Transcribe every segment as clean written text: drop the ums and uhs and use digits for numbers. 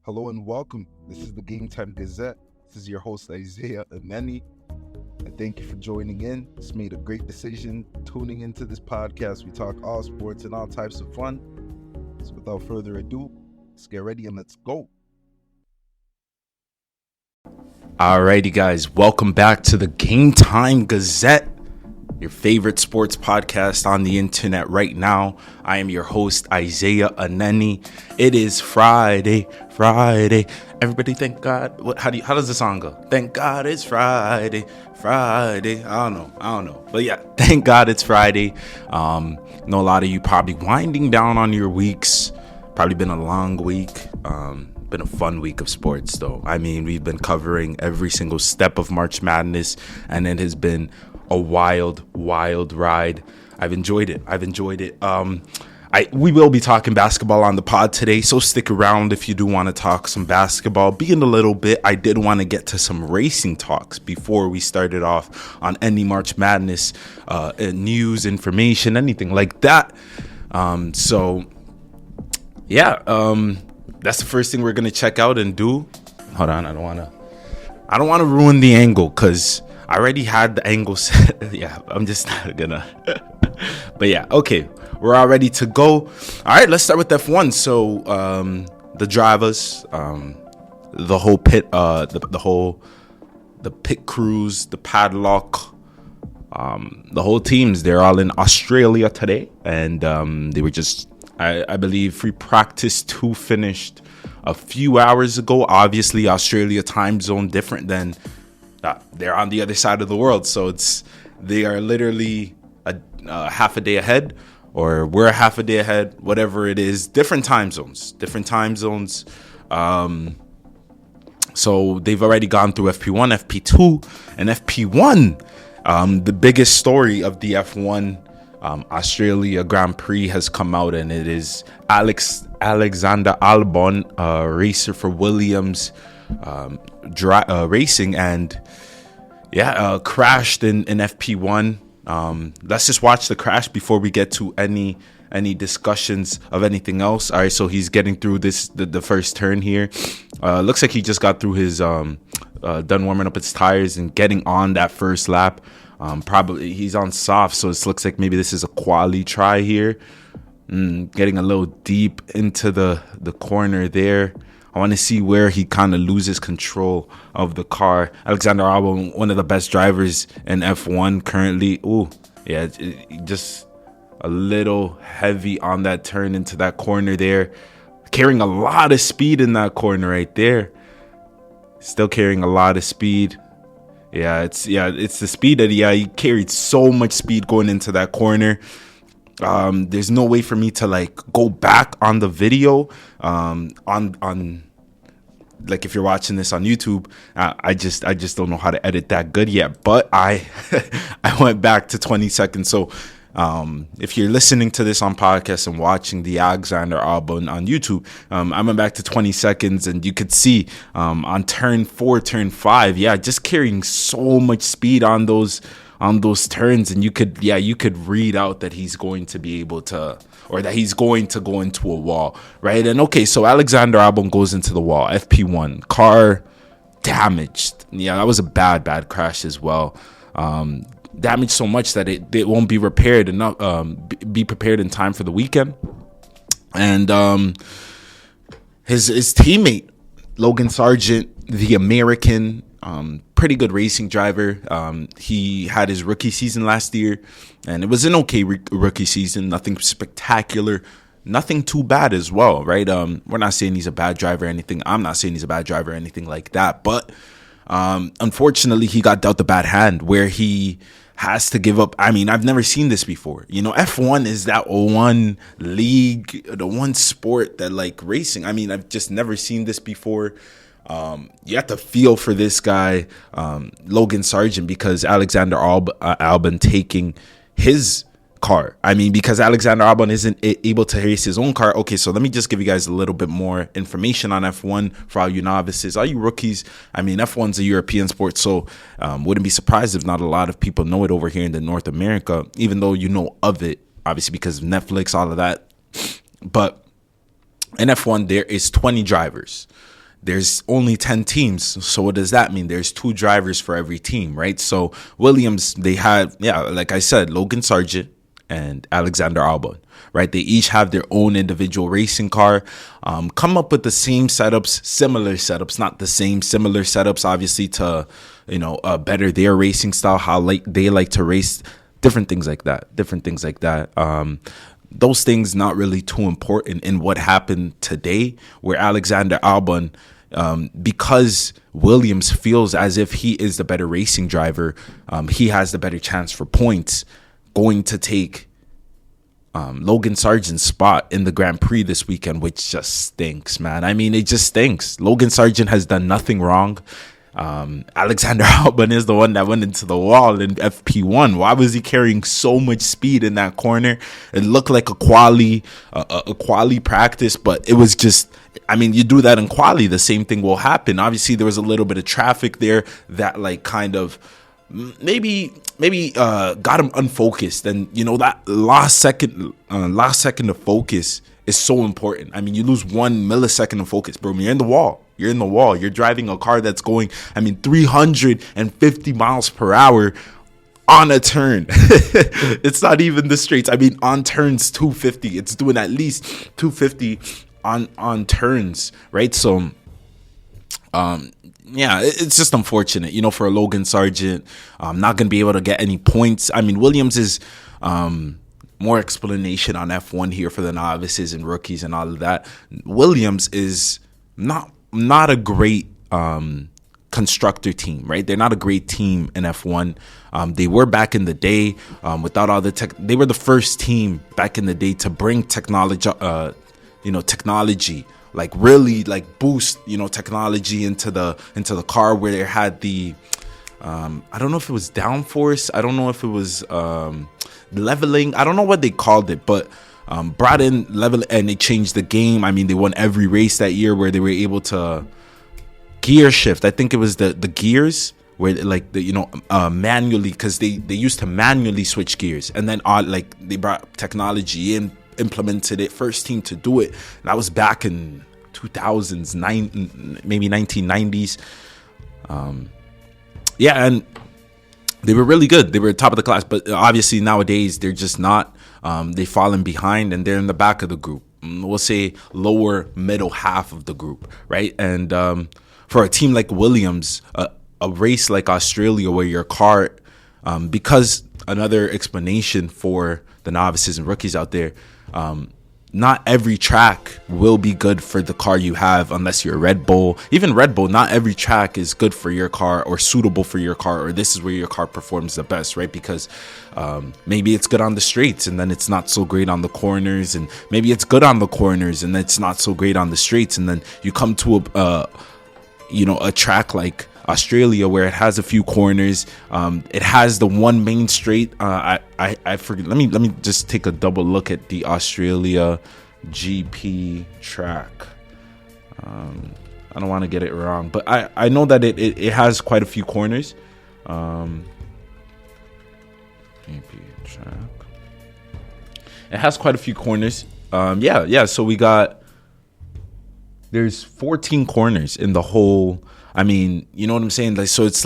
Hello and welcome. This is the GameTime Gazette. This is your host, Isaiah Aneni. I thank you for joining in. It's made a great decision tuning into this podcast. We talk all sports and all types of fun. So without further ado, let's get ready and let's go. Alrighty, guys. Welcome back to the GameTime Gazette, your favorite sports podcast on the internet right now. I am your host, Isaiah Aneni. It is Friday. Everybody, thank God. How does the song go? Thank God it's Friday. I don't know. But yeah, thank God it's Friday. I know a lot of you probably winding down on your weeks. Probably been a long week. Been a fun week of sports, though. I mean, we've been covering every single step of March Madness, and it has been a wild ride. I've enjoyed it. We will be talking basketball on the pod today, so stick around if you do want to talk some basketball. Being a little bit, I did want to get to some racing talks before we started off on any March Madness news, information, anything like that. That's the first thing we're gonna check out and do. Hold on, I don't want to ruin the angle because I already had the angle set. Yeah, I'm just not gonna. But yeah, okay, we're all ready to go. All right, let's start with F1. So the drivers, the whole pit, the pit crews, the padlock, the whole teams. They're all in Australia today, and they were just. I believe free practice 2 finished a few hours ago. Obviously, Australia time zone different than they're on the other side of the world. So they are literally a half a day ahead, or we're a half a day ahead, whatever it is. Different time zones. So they've already gone through FP1, FP2, and FP1. The biggest story of the F1 Australia Grand Prix has come out, and it is Alexander Albon, racer for Williams Racing, and crashed in FP1. Let's just watch the crash before we get to any discussions of anything else. All right, so he's getting through the first turn here. Looks like he just got through his done warming up his tires and getting on that first lap. Probably he's on soft, so it looks like maybe this is a quali try here. Getting a little deep into the corner there. I want to see where he kind of loses control of the car. Alexander Albon, one of the best drivers in F1 currently. Just a little heavy on that turn into that corner there. Carrying a lot of speed in that corner right there. Still carrying a lot of speed. It's the speed that he carried so much speed going into that corner. There's no way for me to go back on the video on if you're watching this on YouTube. I just don't know how to edit that good yet, but I went back to 20 seconds. So if you're listening to this on podcast and watching the Alexander Albon on YouTube, I went back to 20 seconds, and you could see on turn 4, turn 5, just carrying so much speed on those turns, and you could read out that he's going to be able to, or that he's going to go into a wall, right? And okay, so Alexander Albon goes into the wall. FP1 car damaged. Yeah, that was a bad crash as well. Damaged so much that it won't be repaired enough, be prepared in time for the weekend. And his teammate Logan Sargeant, the American, pretty good racing driver. He had his rookie season last year, and it was an okay rookie season. Nothing spectacular, nothing too bad as well, right? We're not saying he's a bad driver or anything. I'm not saying he's a bad driver or anything like that, but unfortunately, he got dealt a bad hand where he has to give up. I mean, I've never seen this before. F1 is that one league, the one sport that racing. I mean, I've just never seen this before. You have to feel for this guy, Logan Sargeant, because Alexander Albon taking his car. I mean, because Alexander Albon isn't able to race his own car. Okay, so let me just give you guys a little bit more information on F1 for all you novices, all you rookies. I mean, F1's a European sport, so wouldn't be surprised if not a lot of people know it over here in North America, even though you know of it, obviously, because of Netflix, all of that. But in F1, there is 20 drivers. there's only 10 teams. So what does that mean? There's 2 drivers for every team, right? So Williams, they had, like I said, Logan Sargeant and Alexander Albon, right? They each have their own individual racing car, come up with the same setups, similar setups, not the same, similar setups, obviously, to, better their racing style, how they like to race, different things like that. Those things not really too important in what happened today, where Alexander Albon, because Williams feels as if he is the better racing driver, he has the better chance for points, going to take Logan Sargeant's spot in the Grand Prix this weekend, which just stinks, man. I mean, it just stinks. Logan Sargeant has done nothing wrong. Alexander Albon is the one that went into the wall in FP1. Why was he carrying so much speed in that corner? It looked like a quali practice, but it was just, I mean, you do that in quali, the same thing will happen. Obviously, there was a little bit of traffic there that kind of maybe got him unfocused, and that last second of focus is so important. I mean, you lose 1 millisecond of focus, bro. You're in the wall. You're driving a car that's going, 350 miles per hour on a turn. It's not even the straights. I mean, on turns 250. It's doing at least 250 on turns, right? So, it's just unfortunate, for Logan Sargeant. Not going to be able to get any points. I mean, Williams is more explanation on F1 here for the novices and rookies and all of that. Williams is not a great constructor team, right? They're not a great team in F1. They were back in the day without all the tech. They were the first team back in the day to bring technology, really boost, technology into the car, where they had the, I don't know if it was downforce. I don't know if it was leveling. I don't know what they called it, but brought in level, and they changed the game. I mean, they won every race that year where they were able to gear shift. I think it was the gears where manually, because they used to manually switch gears, and then they brought technology in, implemented it, first team to do it. That was back in 2000s, maybe 1990s. And they were really good. They were top of the class, but obviously nowadays they're just not. They've fallen behind, and they're in the back of the group. We'll say lower middle half of the group, right? And for a team like Williams, a race like Australia, where your car, because another explanation for the novices and rookies out there, not every track will be good for the car you have unless you're Red Bull. Even Red Bull, not every track is good for your car or suitable for your car, or this is where your car performs the best, right? Because maybe it's good on the straights and then it's not so great on the corners, and maybe it's good on the corners and it's not so great on the straights, and then you come to a track like Australia where it has a few corners, it has the one main straight. I forget. Let me just take a double look at the Australia GP track. I don't want to get it wrong, but I know that it has quite a few corners. GP track. It has quite a few corners. So we got, there's 14 corners in the whole. I mean, you know what I'm saying? So it's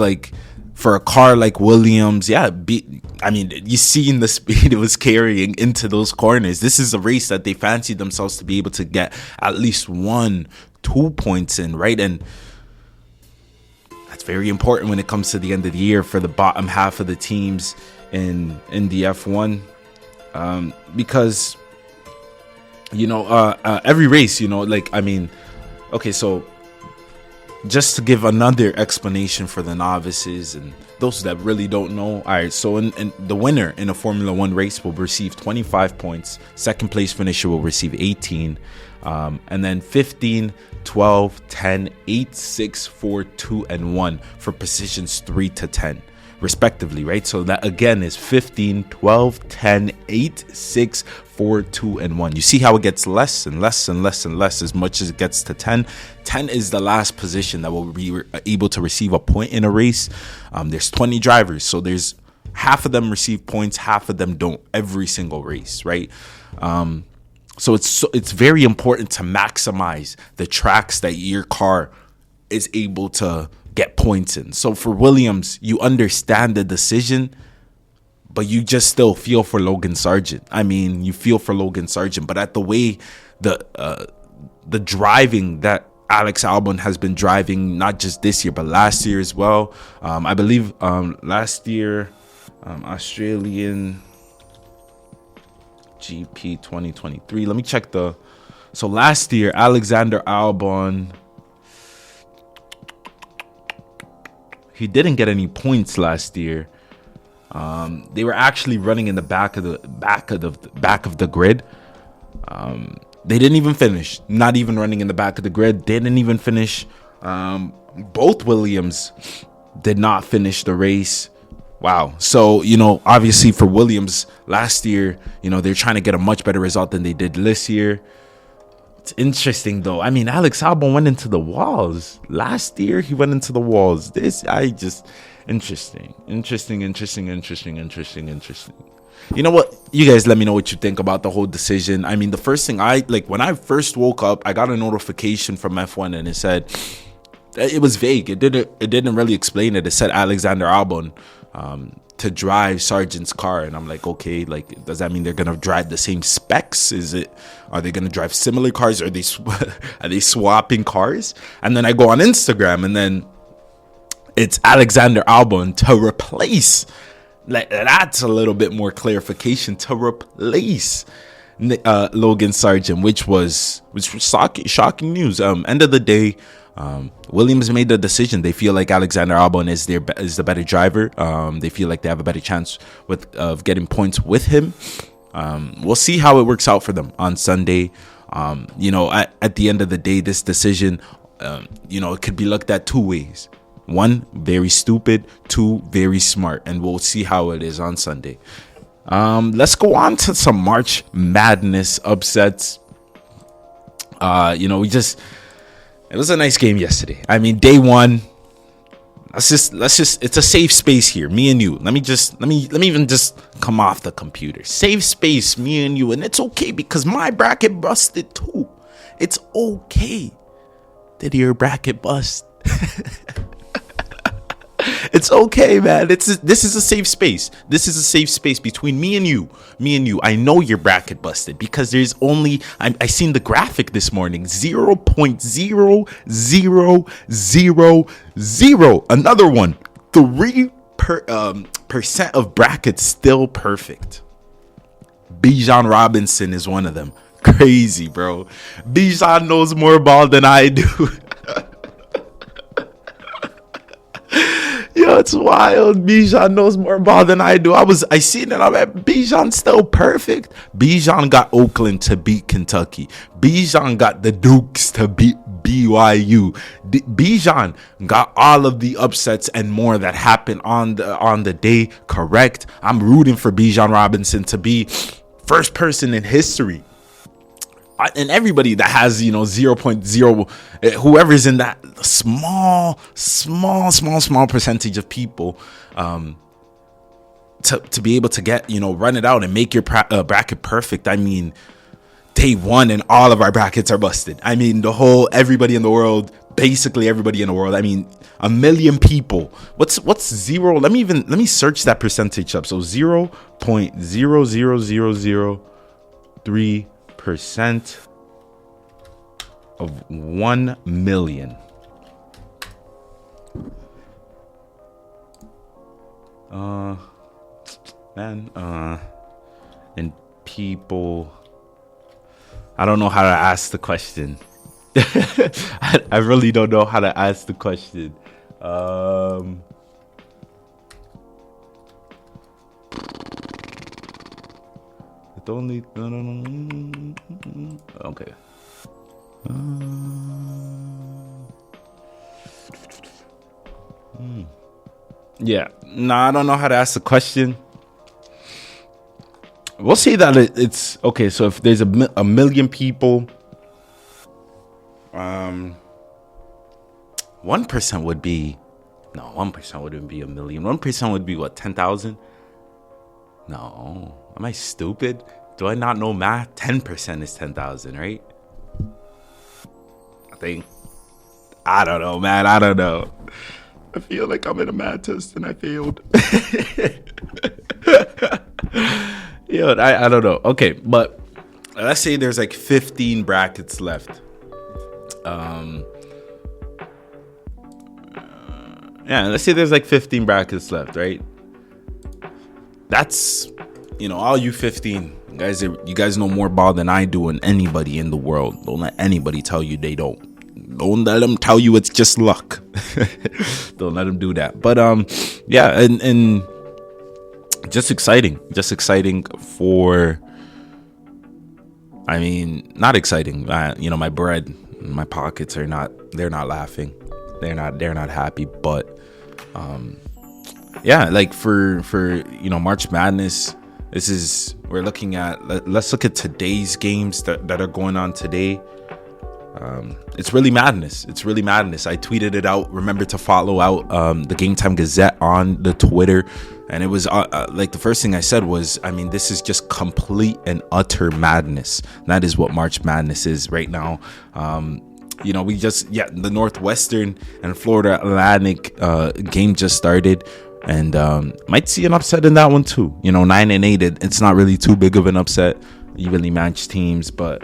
for a car like Williams, you seen the speed it was carrying into those corners. This is a race that they fancied themselves to be able to get at least 1-2 points in, right? And that's very important when it comes to the end of the year for the bottom half of the teams in the F1, because every race, okay, so just to give another explanation for the novices and those that really don't know. All right, so in the winner in a Formula One race will receive 25 points. Second place finisher will receive 18. And then 15, 12, 10, 8, 6, 4, 2, and 1 for positions 3 to 10, respectively, right? So that again is 15, 12, 10, 8, 6, 4, 2, and 1. You see how it gets less and less and less and less as much as it gets to 10. 10 is the last position that will be able to receive a point in a race. There's 20 drivers, so there's half of them receive points, half of them don't every single race, right? So it's very important to maximize the tracks that your car is able to get points in. So for Williams, you understand the decision, but you just still feel for Logan Sargeant. I mean, you feel for Logan Sargeant, but at the way the driving that Alex Albon has been driving, not just this year, but last year as well. I believe last year, Australian GP 2023. Let me check so last year, Alexander Albon, he didn't get any points last year. They were actually running in the back of the grid. They didn't even finish. Not even running in the back of the grid. They didn't even finish. Both Williams did not finish the race. Wow. So, obviously for Williams last year, they're trying to get a much better result than they did this year. It's interesting, though. I mean, Alex Albon went into the walls. Last year, he went into the walls. Interesting. You know what? You guys let me know what you think about the whole decision. I mean, the first thing when I first woke up, I got a notification from F1 and it said, it was vague. It didn't really explain it. It said Alexander Albon to drive Sargeant's car. And I'm like, okay, does that mean they're going to drive the same specs? Are they going to drive similar cars? Are they swapping cars? And then I go on Instagram and then it's Alexander Albon to replace. That's a little bit more clarification, to replace Logan Sargeant, which was shocking news. End of the day, Williams made the decision. They feel like Alexander Albon is the better driver. They feel like they have a better chance of getting points with him. We'll see how it works out for them on Sunday. At the end of the day, this decision, it could be looked at two ways. One, very stupid. Two, very smart. And we'll see how it is on Sunday. Let's go on to some March Madness upsets. It was a nice game yesterday. I mean, day one. Let's just. It's a safe space here, me and you. Let me even just come off the computer. Safe space, me and you, and it's okay because my bracket busted too. It's okay. Did your bracket bust? It's okay, man. This is a safe space. This is a safe space between me and you. I know your bracket busted because there's only I seen the graphic this morning. 0.0000. Another one. 3% of brackets still perfect. Bijan Robinson is one of them. Crazy, bro. Bijan knows more ball than I do. Yo, it's wild. Bijan knows more ball than I do. I seen it. I'm like, Bijan's still perfect. Bijan got Oakland to beat Kentucky. Bijan got the Dukes to beat BYU. Bijan got all of the upsets and more that happened on the day correct. I'm rooting for Bijan Robinson to be first person in history. And everybody that has 0.0, whoever's in that small percentage of people, to be able to get run it out and make your bracket perfect. I mean, day one and all of our brackets are busted. I mean, everybody in the world, basically everybody in the world. I mean, 1 million people. What's zero? Let me search that percentage up. So 0.00003% of 1 million. And people, I don't know how to ask the question. I really don't know how to ask the question. It's only okay. Yeah, no, I don't know how to ask the question. We'll say that it's okay. So if there's a million people, 1% would be 1% wouldn't be a million. 1% would be what, 10,000? No, am I stupid? Do I not know math? 10% is 10,000, right? I don't know, man. I don't know. I feel like I'm in a math test and I failed. Yo, I don't know. Okay, but let's say there's like 15 brackets left. Yeah, let's say there's like 15 brackets left, right? That's, all you 15 guys, you guys know more ball than I do and anybody in the world. Don't let anybody tell you they don't. Don't let them tell you it's just luck. Don't let them do that. But yeah, and just exciting for. I mean, not exciting. My bread, my pockets they're not laughing. They're not happy. But yeah, like for March Madness, we're looking at. Let's look at today's games that are going on today. It's really madness. I tweeted it out. Remember to follow out the GameTime Gazette on the Twitter. And it was like the first thing I said was, I mean, this is just complete and utter madness. That is what March Madness is right now. The Northwestern and Florida Atlantic game just started. And might see an upset in that one too. 9-8, it's not really too big of an upset. Evenly matched teams, but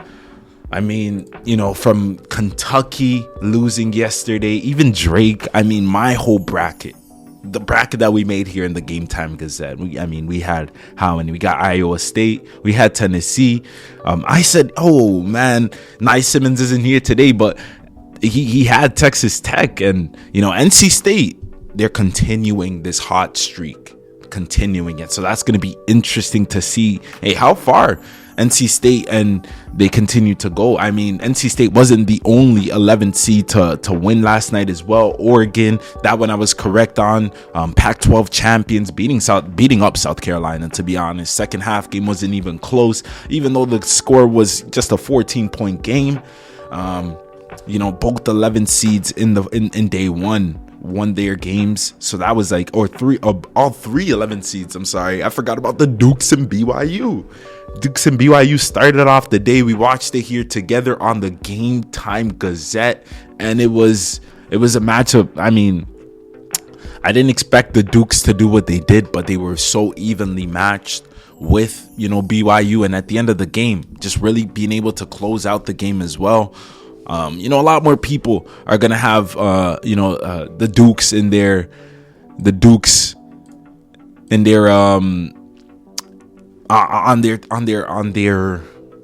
I mean, from Kentucky losing yesterday, even Drake. I mean, my whole bracket, the bracket that we made here in the GameTime Gazette. We had how many? We got Iowa State. We had Tennessee. I said, oh man, Nye Simmons isn't here today, but he had Texas Tech and NC State. They're continuing this hot streak, continuing it. So that's going to be interesting to see. Hey, how far NC State and they continue to go. I mean, NC State wasn't the only 11th seed to win last night as well. Oregon, that one I was correct on. Pac-12 champions beating up South Carolina, to be honest. Second half game wasn't even close, even though the score was just a 14-point game. Both 11 seeds in day one won their games, so that was like, all three 11 seeds. I'm sorry, I forgot about the Dukes and BYU. Dukes and BYU started off the day. We watched it here together on the GameTime Gazette, and it was a matchup. I mean, I didn't expect the Dukes to do what they did, but they were so evenly matched with BYU, and at the end of the game, just really being able to close out the game as well. A lot more people are gonna have the Dukes in their on their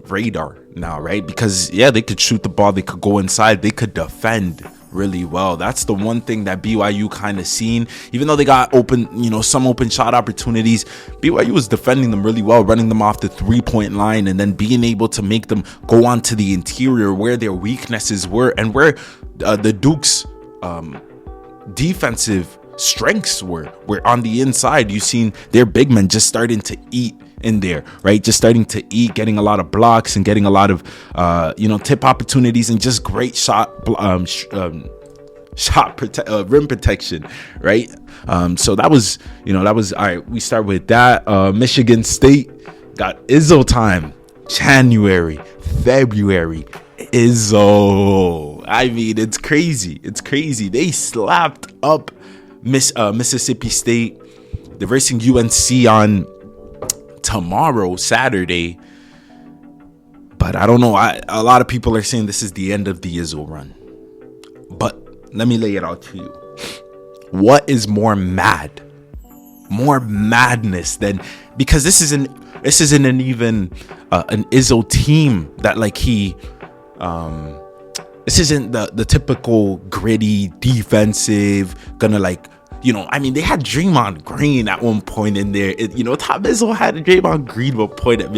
radar now, right? Because they could shoot the ball, they could go inside, they could defend really well. That's the one thing that BYU kind of seen. Even though they got some open shot opportunities, BYU was defending them really well, running them off the 3-point line, and then being able to make them go onto the interior where their weaknesses were and where the Dukes defensive strengths were on the inside. You've seen their big men just starting to eat in there, right? Just starting to eat, getting a lot of blocks and getting a lot of tip opportunities and just great rim protection, right? So that was all right. We start with that. Michigan State got Izzo time. January, February, Izzo. I mean, it's crazy. They slapped up Mississippi State. They're versing UNC on tomorrow, Saturday. But I don't know. A lot of people are saying this is the end of the Izzo run. But let me lay it out to you. What is more madness than, because this isn't even an Izzo team that like he this isn't the typical gritty defensive gonna like, I mean, they had Draymond Green at one point in there. Tom Izzo had Draymond Green at one point at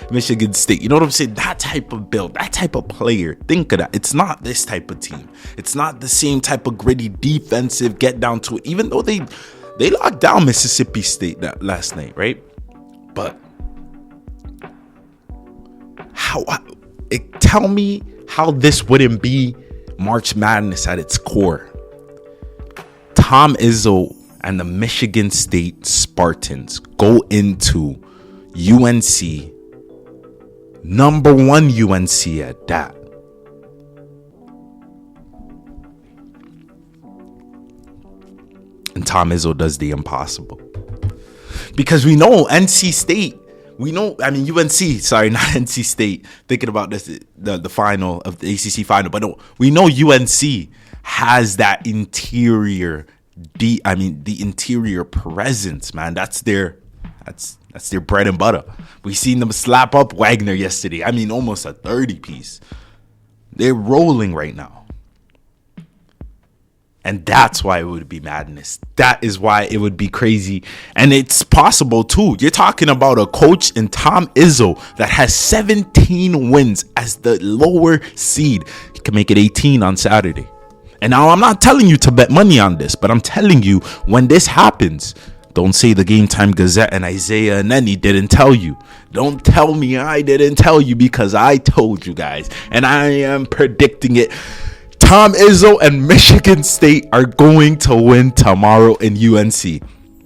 Michigan State. You know what I'm saying? That type of build, that type of player. Think of that. It's not this type of team. It's not the same type of gritty defensive get down to it. Even though they locked down Mississippi State that last night, right? But tell me how this wouldn't be March Madness at its core. Tom Izzo and the Michigan State Spartans go into UNC, number one UNC at that. and Tom Izzo does the impossible. Because we know NC State, UNC, sorry, not NC State, thinking about this, the final of the ACC final, but no, we know UNC has that interior, the interior presence, man. That's their bread and butter. We seen them slap up Wagner yesterday. Almost a 30-piece. They're rolling right now. And that's why it would be madness. That is why it would be crazy. And it's possible, too. You're talking about a coach in Tom Izzo that has 17 wins as the lower seed. He can make it 18 on Saturday. And now I'm not telling you to bet money on this, but I'm telling you, when this happens, don't say the GameTime Gazette and Isaiah and Nenny didn't tell you. Don't tell me I didn't tell you, because I told you guys. And I am predicting it. Tom Izzo and Michigan State are going to win tomorrow in UNC.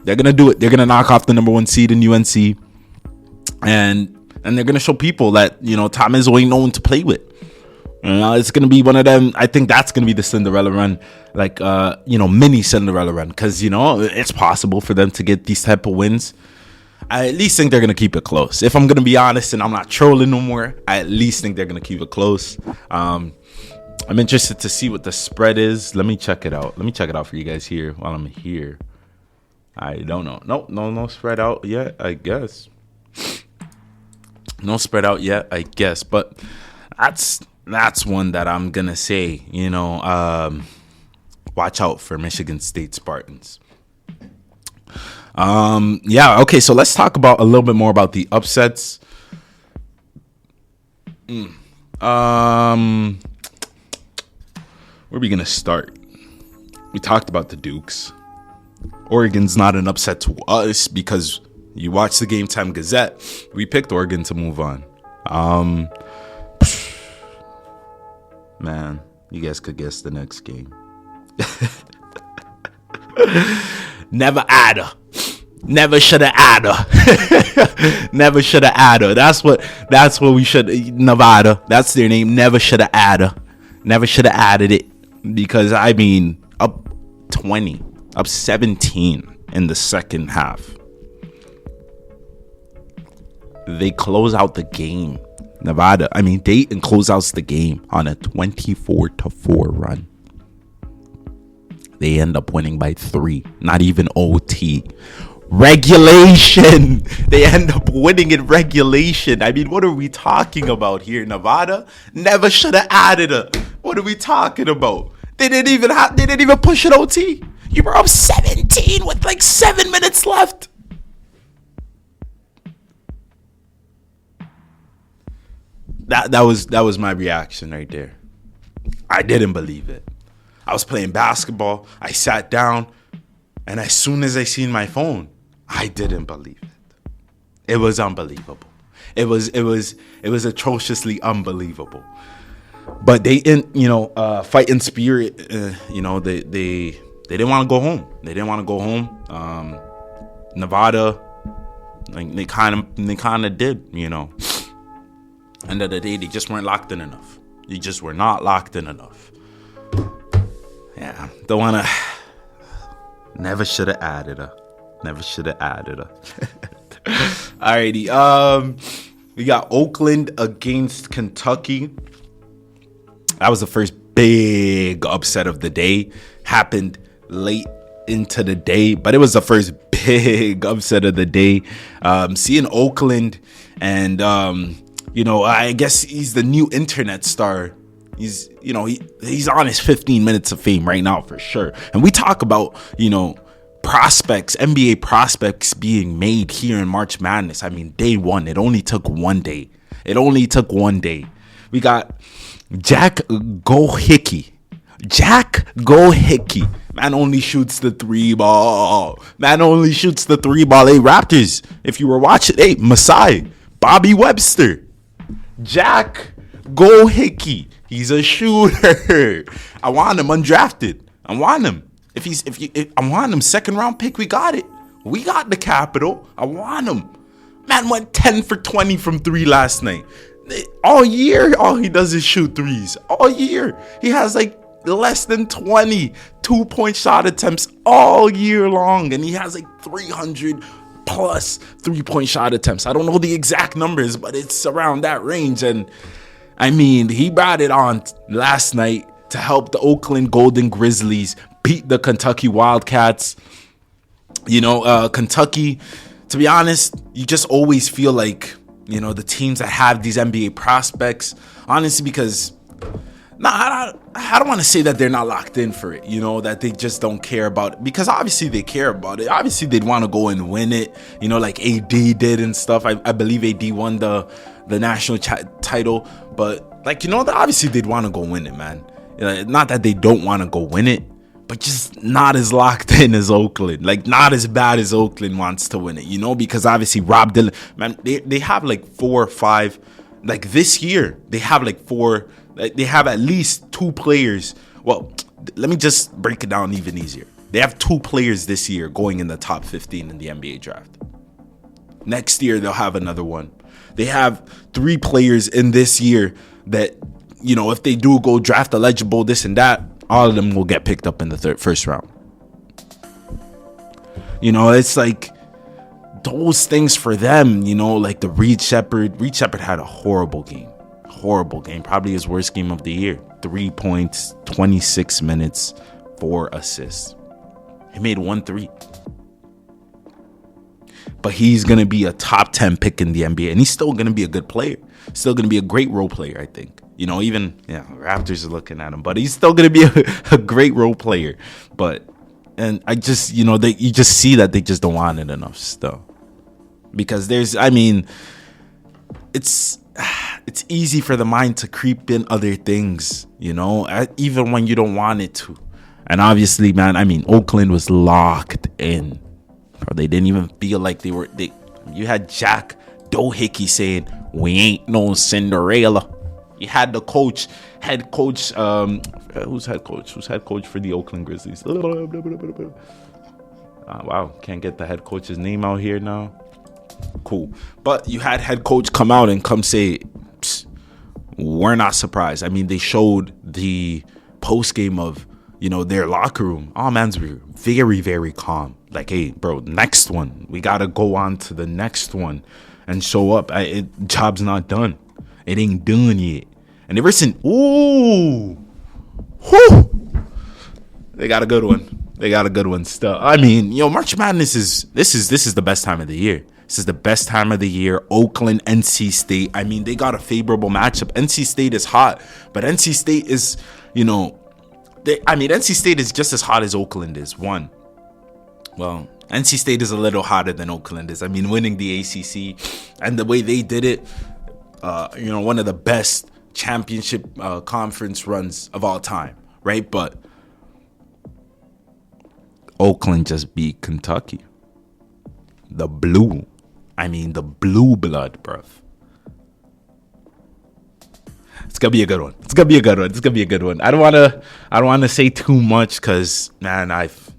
They're going to do it. They're going to knock off the number 1 seed in UNC. And they're going to show people that, Tom Izzo ain't no one to play with. It's going to be one of them. I think that's going to be the Cinderella run, mini Cinderella run. Because, it's possible for them to get these type of wins. I at least think they're going to keep it close. If I'm going to be honest and I'm not trolling no more, I at least think they're going to keep it close. I'm interested to see what the spread is. Let me check it out. Let me check it out for you guys here while I'm here. I don't know. No spread out yet, I guess. No spread out yet, I guess. But that's one that I'm going to say, watch out for Michigan State Spartans. Okay, so let's talk about a little bit more about the upsets. Where are we going to start? We talked about the Dukes. Oregon's not an upset to us because you watch the GameTime Gazette. We picked Oregon to move on. Man, you guys could guess the next game. Never Adder. Never should have Adder. Never should have Adder. That's what we should. Nevada. That's their name. Never should have Adder. Never should have added it. Because, up 20, up 17 in the second half. They close out the game. Dayton closes the game on a 24-4 run. They end up winning by 3. Not even OT. Regulation. They end up winning in regulation. What are we talking about here? Nevada never should have added a. What are we talking about? They didn't even push an OT. You were up 17 with 7 minutes left. That was my reaction right there. I didn't believe it. I was playing basketball. I sat down, and as soon as I seen my phone, I didn't believe it. It was unbelievable. It was atrociously unbelievable. But they, fighting spirit, they didn't want to go home. They didn't want to go home. Nevada, they kind of did, End of the day, they just weren't locked in enough. You just were not locked in enough. Yeah, don't want to. Never should have added her. Never should have added her. Alrighty. We got Oakland against Kentucky. That was the first big upset of the day. Happened late into the day, but it was the first big upset of the day. Seeing Oakland and, I guess he's the new internet star. He's on his 15 minutes of fame right now for sure. And we talk about, prospects, NBA prospects being made here in March Madness. Day one. It only took 1 day. We got Jack Gohickey. Man only shoots the 3 ball. Hey, Raptors, if you were watching, hey, Masai, Bobby Webster, Jack Gohickey. He's a shooter. I want him undrafted. I want him. I want him second round pick. We got it. We got the capital. I want him. Man went 10 for 20 from 3 last night. All year, all he does is shoot threes. All year. He has less than 20 2-point shot attempts all year long. And he has like 300 plus 3-point shot attempts. I don't know the exact numbers, but it's around that range. And I mean, he brought it on last night to help the Oakland Golden Grizzlies beat the Kentucky Wildcats. Kentucky, to be honest, you just always feel like, the teams that have these NBA prospects, honestly, because I don't want to say that they're not locked in for it, that they just don't care about it, because obviously they care about it. Obviously they'd want to go and win it, like AD did and stuff. I believe AD won the national title, but obviously they'd want to go win it, man. Not that they don't want to go win it, but just not as locked in as Oakland. Not as bad as Oakland wants to win it, because obviously Rob Dillon, man, they have 4 or 5, this year, they have 4, they have at least 2 players. Well, let me just break it down even easier. They have 2 players this year going in the top 15 in the NBA draft. Next year, they'll have another one. They have 3 players in this year that, if they do go draft eligible, this and that, all of them will get picked up in the first round. It's those things for them, the Reed Shepherd. Reed Shepherd had a horrible game. Probably his worst game of the year. 3 points, 26 minutes, 4 assists. He made 1 3. But he's going to be a top 10 pick in the NBA. And he's still going to be a good player. Still going to be a great role player, I think. Raptors are looking at him, but he's still going to be a great role player. And I just, you just see that they just don't want it enough still. Because it's easy for the mind to creep in other things, even when you don't want it to. And obviously, man, Oakland was locked in. Bro, they didn't even feel like you had Jack Dohickey saying, "We ain't no Cinderella." You had the head coach, who's head coach? Who's head coach for the Oakland Grizzlies? Wow, can't get the head coach's name out here now. Cool. But you had head coach come out and say, we're not surprised. They showed the post game of, their locker room. All man's very, very calm. Hey, bro, next one. We got to go on to the next one and show up. Job's not done. It ain't done yet. And ever since, whew, they got a good one. Still, March Madness is the best time of the year. This is the best time of the year. Oakland, NC State. They got a favorable matchup. NC State is hot, but NC State is, NC State is just as hot as Oakland is. Well, NC State is a little hotter than Oakland is. Winning the ACC and the way they did it, one of the best championship conference runs of all time, right? But Oakland just beat Kentucky. The blue blood, bruv. It's gonna be a good one. I don't wanna say too much because, man, I've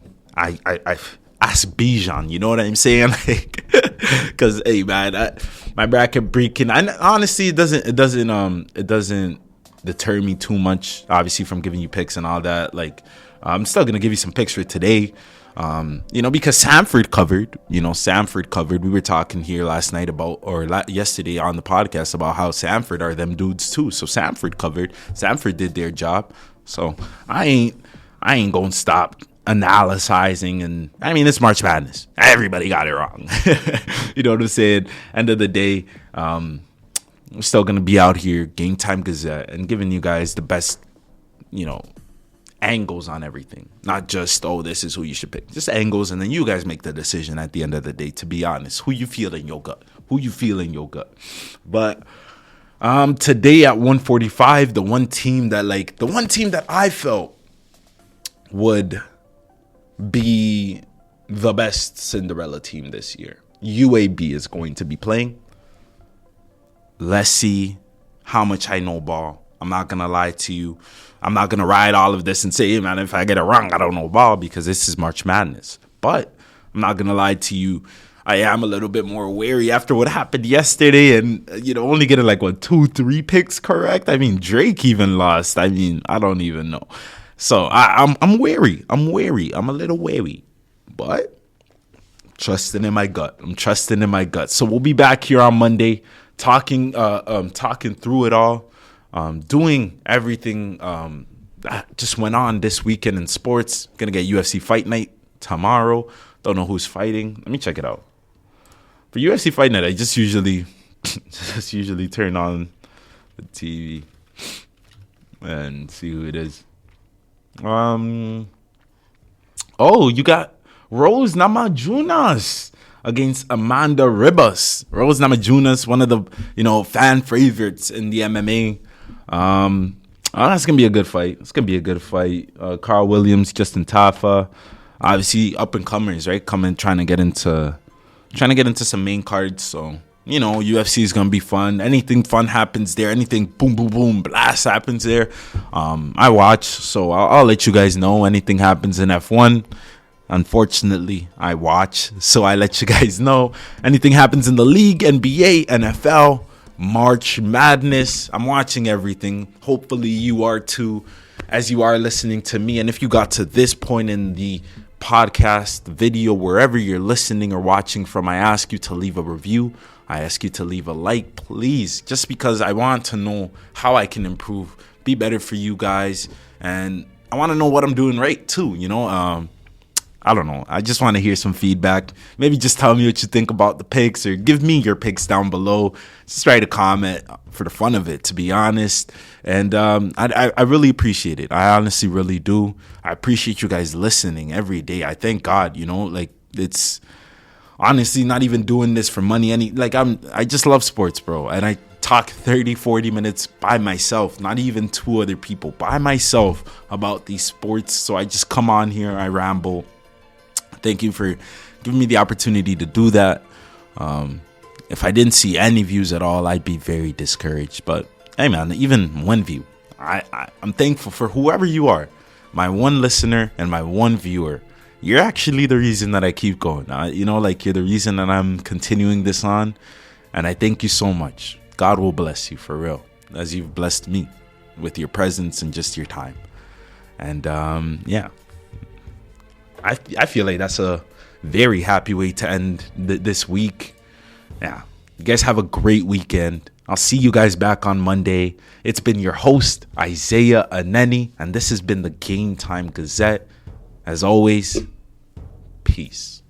asked Bijan, you know what I'm saying? Because hey, man, my bracket breaking. Honestly, it doesn't deter me too much, obviously, from giving you picks and all that. I'm still gonna give you some picks for today. Because Samford covered. We were talking here last night yesterday on the podcast about how Samford are them dudes too. So Samford covered. Samford did their job. So I ain't gonna stop analyzing. And it's March Madness. Everybody got it wrong. You know what I'm saying? End of the day, we're still gonna be out here, GameTime Gazette, and giving you guys the best, angles on everything. Not just, this is who you should pick. Just angles, and then you guys make the decision at the end of the day, to be honest. Who you feel in your gut. But today at 1:45, the one team that I felt would be the best Cinderella team this year, UAB is going to be playing. Let's see how much I know ball. I'm not going to lie to you. I'm not going to ride all of this and say, hey, man, if I get it wrong, I don't know ball, because this is March Madness. But I'm not going to lie to you. I am a little bit more wary after what happened yesterday and, only getting 2-3 picks correct. Drake even lost. I don't even know. So I'm wary. I'm a little wary, but trusting in my gut. I'm trusting in my gut. So we'll be back here on Monday, talking through it all, doing everything that just went on this weekend in sports. Gonna get UFC Fight Night tomorrow. Don't know who's fighting. Let me check it out. For UFC Fight Night, I just usually turn on the TV and see who it is. Oh, you got Rose Namajunas against Amanda Ribas. Rose Namajunas, one of the fan favorites in the MMA. That's gonna be a good fight. It's gonna be a good fight. Carl Williams, Justin Tafa, obviously up and comers, right? Trying to get into some main cards. So UFC is gonna be fun. Anything fun happens there. Anything boom boom boom blast happens there. I watch, so I'll let you guys know. Anything happens in F1. Unfortunately, I watch, so I let you guys know. Anything happens in the league, NBA, NFL, March Madness, I'm watching everything. Hopefully you are too, as you are listening to me. And if you got to this point in the podcast, video, wherever you're listening or watching from, I ask you to leave a review. I ask you to leave a like, please, just because I want to know how I can improve, be better for you guys. And I want to know what I'm doing right too, I don't know. I just want to hear some feedback. Maybe just tell me what you think about the picks, or give me your picks down below. Just write a comment for the fun of it, to be honest. And I really appreciate it. I honestly really do. I appreciate you guys listening every day. I thank God, it's honestly not even doing this for money. I just love sports, bro. And I talk 30, 40 minutes by myself, not even two other people, by myself about these sports. So I just come on here, I ramble. Thank you for giving me the opportunity to do that. If I didn't see any views at all, I'd be very discouraged. But hey, man, even one view, I'm thankful for whoever you are. My one listener and my one viewer. You're actually the reason that I keep going. You're the reason that I'm continuing this on. And I thank you so much. God will bless you for real, as you've blessed me with your presence and just your time. And yeah. I feel like that's a very happy way to end this week. Yeah. You guys have a great weekend. I'll see you guys back on Monday. It's been your host, Isaiah Aneni, and this has been the GameTime Gazette. As always, peace.